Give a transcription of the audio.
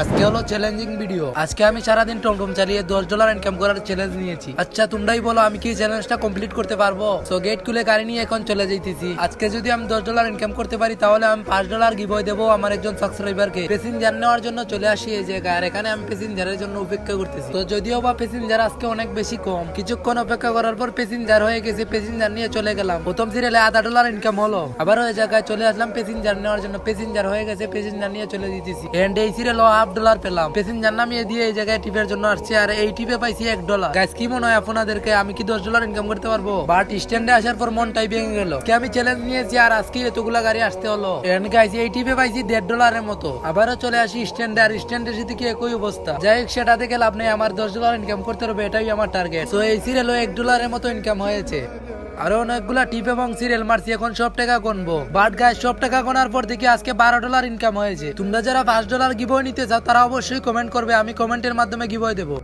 আজকে হলো challenging video. আজকে আমি সারাদিন টমটম চালিয়ে $10 ইনকাম করার চ্যালেঞ্জ নিয়েছি। আচ্ছা তোমরাই বলো আমি কি চ্যালেঞ্জটা কমপ্লিট করতে পারবো? সো গেট খুলে গাড়ি নিয়ে এখন চলে যাইতেছি। আজকে যদি আমি $10 ইনকাম করতে পারি তাহলে আমি $5 গিভওয়ে দেবো আমার একজন সাবস্ক্রাইবারকে। প্যাসেঞ্জার নেওয়ার জন্য চলে আসি এই জায়গায়, আর এখানে আমি প্যাসেঞ্জারের জন্য অপেক্ষা করতেছি। তো যদিও বা প্যাসেঞ্জার আজকে অনেক বেশি কম, কিছুক্ষণ অপেক্ষা করার পর প্যাসেঞ্জার হয়ে গেছে। প্যাসেঞ্জার নিয়ে চলে গেলাম। প্রথম সিরিয়ালে $0.5 ইনকাম হলো। আবার ওই জায়গায় চলে আসলাম প্যাসেঞ্জার নেওয়ার জন্য। প্যাসেঞ্জার হয়ে গেছে, প্যাসেঞ্জার নিয়ে চলে দিতেছি। এন্ড এই সিরিয়ালে $1/2 পেলাম। প্যাসেঞ্জার নামিয়ে দিয়ে এই জায়গায় টিপের জন্য আসছে, আর এই টিপে পাইছি $1। গাইস কি মনে হয় আপনাদেরকে, আমি কি $10 ইনকাম করতে পারবো? বাট স্ট্যান্ডে আসার পর মনটাই ভেঙে গেল। কি আমি চ্যালেঞ্জ নিয়েছি আর আজকে এতগুলা গাড়ি আসতে হলো। এন্ড গাইস এই টিপে পাইছি $1.5 এর মতো। আবারও চলে আসি স্ট্যান্ডে, আর স্ট্যান্ডের সাথে কি একই অবস্থা। যাই হোক সেটা দেখে লাভ নেই, আমার $10 ইনকাম করতে হবে, এটাই আমার টার্গেট। তো এই সিরিয়ালও $1 এর মতো ইনকাম হয়েছে। আরো অনেকগুলা টিপ এবং সিরিয়াল মারছি, এখন সব টাকা গুনবো। বাট গাইস সব টাকা গোনার পর দেখি আজকে $12 ইনকাম হয়েছে। তোমরা যারা $5 গিভওয়ে নিতে চাও তারা অবশ্যই কমেন্ট করবে, আমি কমেন্টের মাধ্যমে গিভওয়ে দেবো।